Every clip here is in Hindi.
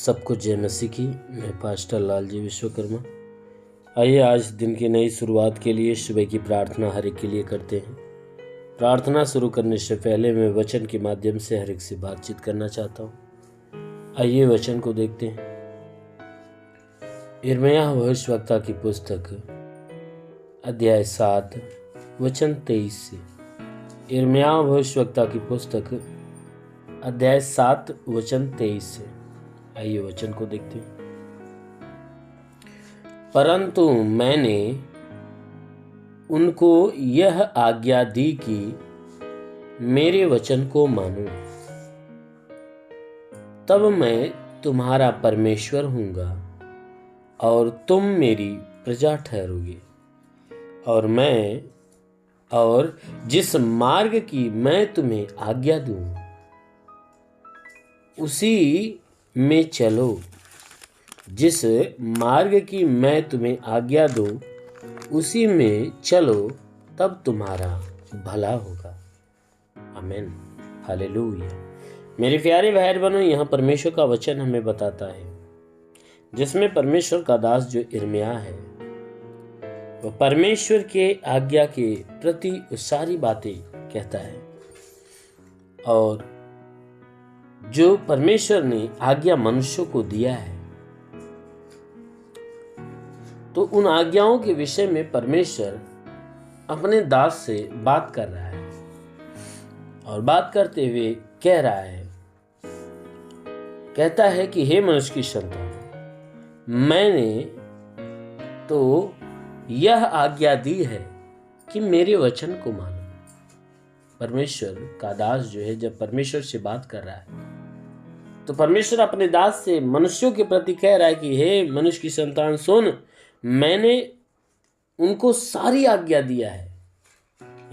सबको जय मसीह की। मैं पास्टर लालजी विश्वकर्मा। आइए आज दिन की नई शुरुआत के लिए सुबह की प्रार्थना हर एक के लिए करते हैं। प्रार्थना शुरू करने से पहले मैं वचन के माध्यम से हर एक से बातचीत करना चाहता हूँ। आइए वचन को देखते हैं। यिर्मयाह भविष्यवक्ता की पुस्तक अध्याय 7 वचन 23 से। यिर्मयाह भविष्यवक्ता की पुस्तक अध्याय 7 वचन 23 से। आइए वचन को देखते हैं। परंतु मैंने उनको यह आज्ञा दी कि मेरे वचन को मानो, तब मैं तुम्हारा परमेश्वर हूँगा और तुम मेरी प्रजा ठहरोगे। और जिस मार्ग की मैं तुम्हें आज्ञा दूँ उसी में चलो। जिस मार्ग की मैं तुम्हें आज्ञा दूं उसी में चलो, तब तुम्हारा भला होगा। आमीन, हालेलुया। मेरे प्यारे भाई बहनों, यहाँ परमेश्वर का वचन हमें बताता है, जिसमें परमेश्वर का दास जो यिर्मयाह है वह परमेश्वर के आज्ञा के प्रति सारी बातें कहता है। और जो परमेश्वर ने आज्ञा मनुष्यों को दिया है, तो उन आज्ञाओं के विषय में परमेश्वर अपने दास से बात कर रहा है। और बात करते हुए कह रहा है, कहता है कि हे मनुष्य की संतान, मैंने तो यह आज्ञा दी है कि मेरे वचन को मानो। परमेश्वर का दास जो है, जब परमेश्वर से बात कर रहा है, तो परमेश्वर अपने दास से मनुष्यों के प्रति कह रहा है कि हे मनुष्य की संतान सुन, मैंने उनको सारी आज्ञा दिया है।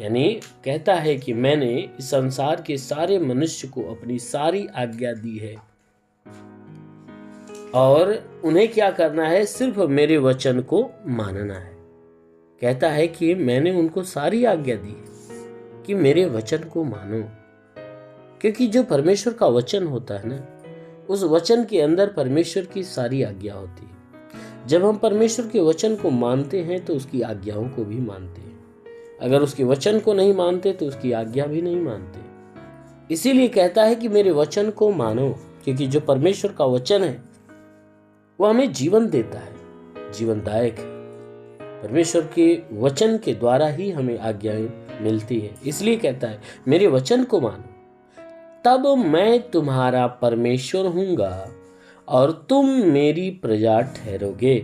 यानी कहता है कि मैंने इस संसार के सारे मनुष्य को अपनी सारी आज्ञा दी है, और उन्हें क्या करना है? सिर्फ मेरे वचन को मानना है। कहता है कि मैंने उनको सारी आज्ञा दी है कि मेरे वचन को मानो। क्योंकि जो परमेश्वर का वचन होता है ना, उस वचन के अंदर परमेश्वर की सारी आज्ञा होती है। जब हम परमेश्वर के वचन को मानते हैं तो उसकी आज्ञाओं को भी मानते हैं। अगर उसके वचन को नहीं मानते तो उसकी आज्ञा भी नहीं मानते। इसीलिए कहता है कि मेरे वचन को मानो, क्योंकि जो परमेश्वर का वचन है वो हमें जीवन देता है, जीवनदायक है। परमेश्वर के वचन के द्वारा ही हमें आज्ञाएं मिलती है। इसलिए कहता है मेरे वचन को मानो, तब मैं तुम्हारा परमेश्वर हूँगा और तुम मेरी प्रजा ठहरोगे।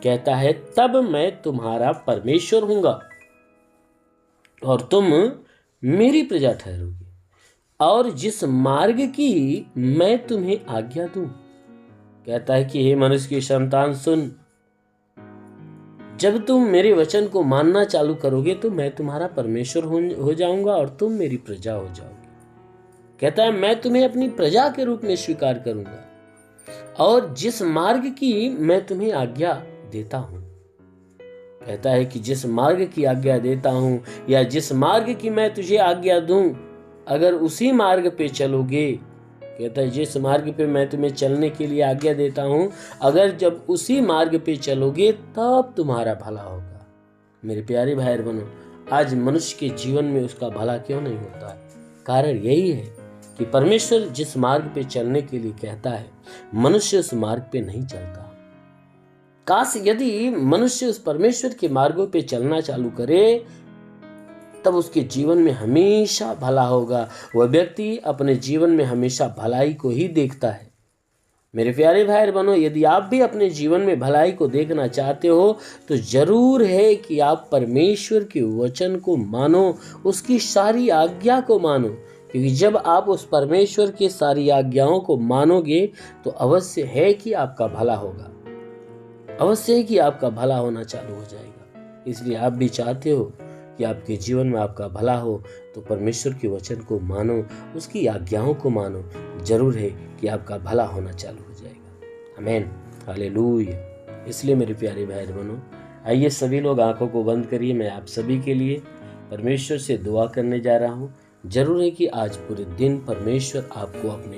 कहता है तब मैं तुम्हारा परमेश्वर हूँगा और तुम मेरी प्रजा ठहरोगे, और जिस मार्ग की मैं तुम्हें आज्ञा दूं। कहता है कि हे मनुष्य की संतान सुन, जब तुम मेरे वचन को मानना चालू करोगे तो मैं तुम्हारा परमेश्वर हो जाऊंगा और तुम मेरी प्रजा हो जाओगे। कहता है मैं तुम्हें अपनी प्रजा के रूप में स्वीकार करूंगा, और जिस मार्ग की मैं तुम्हें आज्ञा देता हूं। कहता है कि जिस मार्ग की आज्ञा देता हूं, या जिस मार्ग की मैं तुझे आज्ञा दूं, अगर उसी मार्ग पे चलोगे। कहता है जिस मार्ग पे मैं तुम्हें चलने के लिए आज्ञा देता हूं, अगर जब उसी मार्ग पे चलोगे तब तुम्हारा भला होगा। मेरे प्यारे भाई बहनों, आज मनुष्य के जीवन में उसका भला क्यों नहीं होता है? कारण यही है कि परमेश्वर जिस मार्ग पे चलने के लिए कहता है, मनुष्य उस मार्ग पे नहीं चलता। काश यदि मनुष्य उस परमेश्वर के मार्गों पे चलना चालू करे, तब उसके जीवन में हमेशा भला होगा। वह व्यक्ति अपने जीवन में हमेशा भलाई को ही देखता है। मेरे प्यारे भाई बहनों, यदि आप भी अपने जीवन में भलाई को देखना चाहते हो, तो जरूर है कि आप परमेश्वर के वचन को मानो, उसकी सारी आज्ञा को मानो। क्योंकि जब आप उस परमेश्वर की सारी आज्ञाओं को मानोगे तो अवश्य है कि आपका भला होगा, अवश्य है कि आपका भला होना चालू हो जाएगा। इसलिए आप भी चाहते हो कि आपके जीवन में आपका भला हो, तो परमेश्वर के वचन को मानो, उसकी आज्ञाओं को मानो। जरूर है कि आपका भला होना चालू हो जाएगा। आमीन, हालेलुया। इसलिए मेरे प्यारे भाई बहनों, आइए सभी लोग आंखों को बंद करिए। मैं आप सभी के लिए परमेश्वर से दुआ करने जा रहा हूँ। जरूर है कि आज पूरे दिन परमेश्वर आपको अपने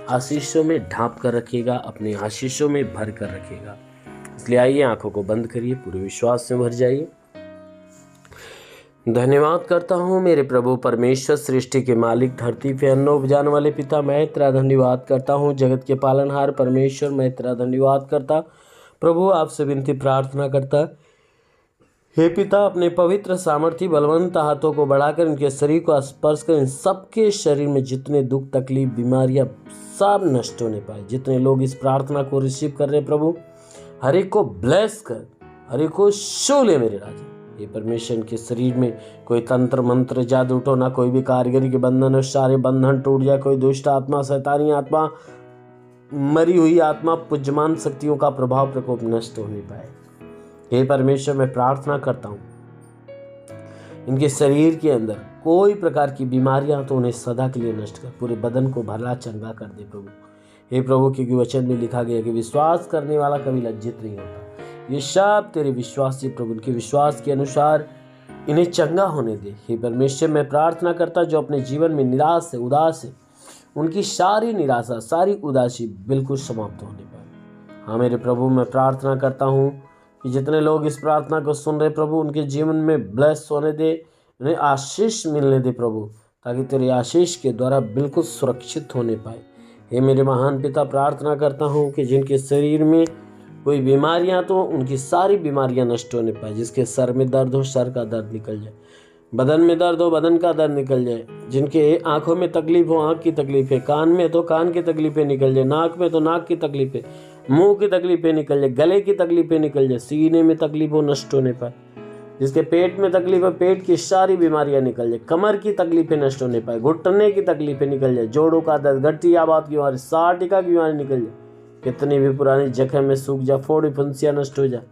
आशीषों में ढांप कर रखेगा, अपने आशीषों में भर कर रखेगा। इसलिए आइए आंखों को बंद करिए, पूरे विश्वास से भर जाइए। धन्यवाद करता हूँ मेरे प्रभु परमेश्वर, सृष्टि के मालिक, धरती पे अन्न उपजाने वाले पिता, मैं तेरा धन्यवाद करता हूँ। जगत के पालनहार परमेश्वर, मैं तेरा धन्यवाद करता प्रभु। आपसे विनती प्रार्थना करता, हे पिता, अपने पवित्र सामर्थ्य बलवंत हाथों को बढ़ाकर इनके शरीर को स्पर्श कर इन सबके शरीर में जितने दुख तकलीफ बीमारियां सब नष्ट होने पाए। जितने लोग इस प्रार्थना को रिसीव कर रहे प्रभु, हर एक को ब्लेस कर, हर एक को छू ले मेरे राजा। ये परमेश्वर के शरीर में कोई तंत्र मंत्र जादू टोना, कोई भी कारीगरी के बंधन और सारे बंधन टूट जाए। कोई दुष्ट आत्मा, शैतानी आत्मा, मरी हुई आत्मा, पूज्यमान शक्तियों का प्रभाव प्रकोप नष्ट हो नहीं पाए। हे परमेश्वर, मैं प्रार्थना करता हूँ इनके शरीर के अंदर कोई प्रकार की बीमारियां तो उन्हें सदा के लिए नष्ट कर, पूरे बदन को भला चंगा कर दे प्रभु। हे प्रभु, क्योंकि वचन में लिखा गया कि विश्वास करने वाला कभी लज्जित नहीं होता। ये सब तेरे विश्वासी प्रभु, उनके विश्वास के अनुसार इन्हें चंगा होने दे। हे परमेश्वर, मैं प्रार्थना करता जो अपने जीवन में निराश है, उदास है, उनकी सारी निराशा, सारी उदासी बिल्कुल समाप्त होने पाए। हाँ मेरे प्रभु, मैं प्रार्थना करता हूँ कि जितने लोग इस प्रार्थना को सुन रहे प्रभु, उनके जीवन में ब्लेस होने दे, उन्हें आशीष मिलने दे प्रभु, ताकि तेरे आशीष के द्वारा बिल्कुल सुरक्षित होने पाए। हे मेरे महान पिता, प्रार्थना करता हूँ कि जिनके शरीर में कोई बीमारियां तो उनकी सारी बीमारियां नष्ट होने पाए। जिसके सर में दर्द हो, सर का दर्द निकल जाए। बदन में दर्द हो, बदन का दर्द निकल जाए। जिनके आंखों में तकलीफ हो, आंख की तकलीफ है। कान में तो कान की तकलीफें निकल जाए। नाक में तो नाक की तकलीफें, मुंह की तकलीफें निकल जाए। गले की तकलीफें निकल जाए। सीने में तकलीफ हो, नष्ट होने पाए। जिसके पेट में तकलीफ है, पेट की सारी बीमारियां निकल जाए। कमर की तकलीफें नष्ट होने पाए। घुटने की तकलीफें निकल जाए। जोड़ों का दर्द, गठियाबात की बीमारी, साटिका की बीमारी निकल जाए। कितनी भी पुरानी जख्म में सूख जा, फोड़ी फुंसियां नष्ट हो जाए।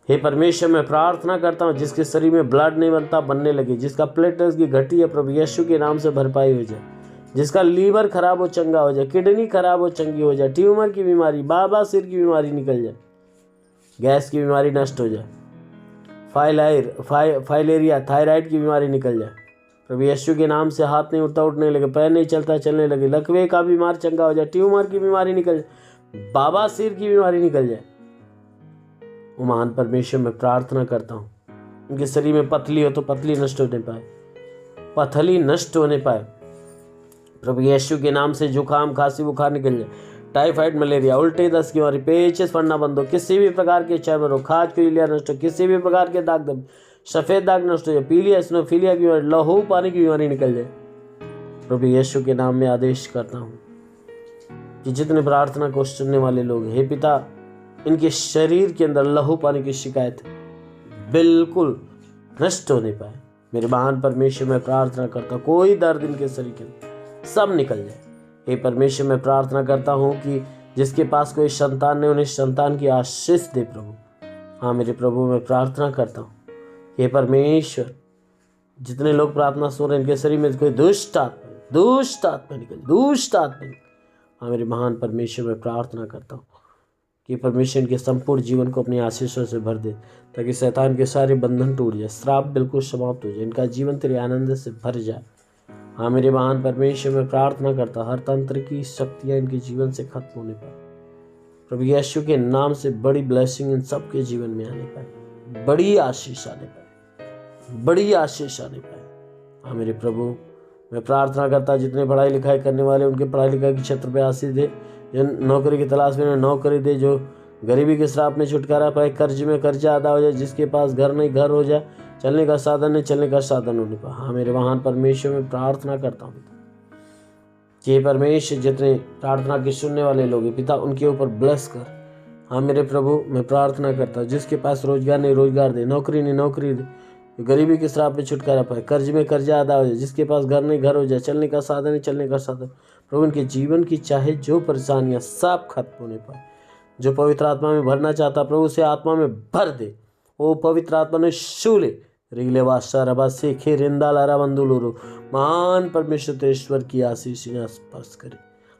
हे परमेश्वर, मैं प्रार्थना करता हूँ जिसके शरीर में ब्लड नहीं बनता, बनने लगे। जिसका प्लेटलेट्स की घटी है प्रभु यीशु के नाम से भरपाई हो जाए। जिसका लीवर खराब हो, चंगा हो जाए। किडनी खराब हो, चंगी हो जाए। ट्यूमर की बीमारी, बाबा सिर की बीमारी निकल जाए। गैस की बीमारी नष्ट हो जाए। फाइलेरिया, थायराइड की बीमारी निकल जाए प्रभु यीशु के नाम से। हाथ नहीं उठता, उठने लगे। पैर नहीं चलता, चलने लगे। लकवे का बीमार चंगा हो जाए। ट्यूमर की बीमारी निकल जाए। बाबा सिर की बीमारी निकल जाए। वो महान परमेश्वर, मैं प्रार्थना करता हूँ उनके शरीर में पथली हो तो पथली नष्ट होने पाए, पथली नष्ट होने पाए प्रभु यीशु के नाम से। जुकाम, खांसी, बुखार निकल जाए। टाइफाइड, मलेरिया, उल्टे दस्त की बीमारी, पेचिस पड़ना बंद हो। किसी भी प्रकार के चर्म रोग, खाज पीलिया नष्ट हो। किसी भी प्रकार के दाग दम, सफेद दाग नष्ट हो जाए। पीलिया, एसिनोफीलिया की बीमारी, लहू पानी की बीमारी निकल जाए प्रभु यीशु के नाम में। आदेश करता हूँ कि जितने प्रार्थना को सुनने वाले लोग, हे पिता, इनके शरीर के अंदर लहू पानी की शिकायत बिल्कुल नष्ट होने पाए। मेरे महान परमेश्वर, मैं प्रार्थना करता हूँ कोई दर्द इनके शरीर के अंदर सब निकल जाए। हे परमेश्वर, मैं प्रार्थना करता हूँ कि जिसके पास कोई संतान नहीं, उन्हें संतान की आशीष दे प्रभु। हाँ मेरे प्रभु, मैं प्रार्थना करता हूँ हे परमेश्वर, जितने लोग प्रार्थना सुन रहे हैं, इनके शरीर में कोई दुष्ट आत्मा निकल। हाँ मेरे महान परमेश्वर, मैं प्रार्थना करता हूँ कि परमेश्वर के संपूर्ण जीवन को अपनी आशीषों से भर दे, ताकि शैतान के सारे बंधन टूट जाए, श्राप बिल्कुल समाप्त हो जाए, इनका जीवन तेरे आनंद से भर जाए। हाँ मेरे महान परमेश्वर, मैं प्रार्थना करता हर तंत्र की शक्तियाँ इनके जीवन से खत्म होने पाए प्रभु यीशु के नाम से। बड़ी ब्लेसिंग इन सबके जीवन में आने पाए, बड़ी आशीष आने पाए। हाँ मेरे प्रभु, मैं प्रार्थना करता जितने पढ़ाई लिखाई करने वाले, उनके पढ़ाई लिखाई के क्षेत्र पे आशीष दे। जो नौकरी की तलाश में नौकरी दे। जो गरीबी के श्राप में छुटकारा पाए। कर्ज में कर्जा अदा हो जाए। जिसके पास घर नहीं, घर हो जाए। चलने का साधन नहीं, चलने का साधन होने पाए। हाँ मेरे महान परमेश्वर, मैं प्रार्थना करता हूँ कि परमेश्वर, जितने प्रार्थना के सुनने वाले लोग हैं पिता, उनके ऊपर ब्लेस कर। हाँ मेरे प्रभु, मैं प्रार्थना करता हूँ जिसके पास रोजगार नहीं, रोजगार दे। नौकरी नहीं, नौकरी दे। गरीबी के श्राप में छुटकारा पाए। कर्ज में कर्जा अदा हो जाए। जिसके पास घर नहीं, घर हो जाए। चलने का साधन नहीं, चलने का साधन। प्रभु, उनके जीवन की चाहे जो परेशानियां सब खत्म होने पाए। जो पवित्र आत्मा में भरना चाहता प्रभु, उसे आत्मा में भर दे। वो पवित्र आत्मा ने छू ले। रिगले वासा रबा सेखे रिंदा लारा बंदुलुरु। महान परमेश्वर की आशीष स्पर्श करे।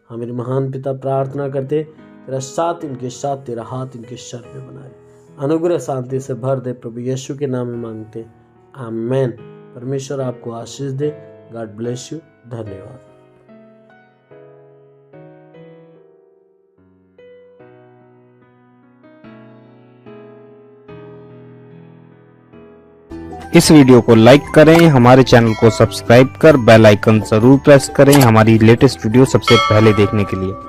हाँ मेरे महान पिता, प्रार्थना करते तेरा साथ इनके साथ, तेरा हाथ इनके सर पे बनाए। अनुग्रह शांति से भर दे प्रभु यीशु के नाम में मांगते, आमेन। परमेश्वर आपको आशीष दे। God bless you. धन्यवाद। इस वीडियो को लाइक करें, हमारे चैनल को सब्सक्राइब कर बेल आइकन जरूर प्रेस करें हमारी लेटेस्ट वीडियो सबसे पहले देखने के लिए।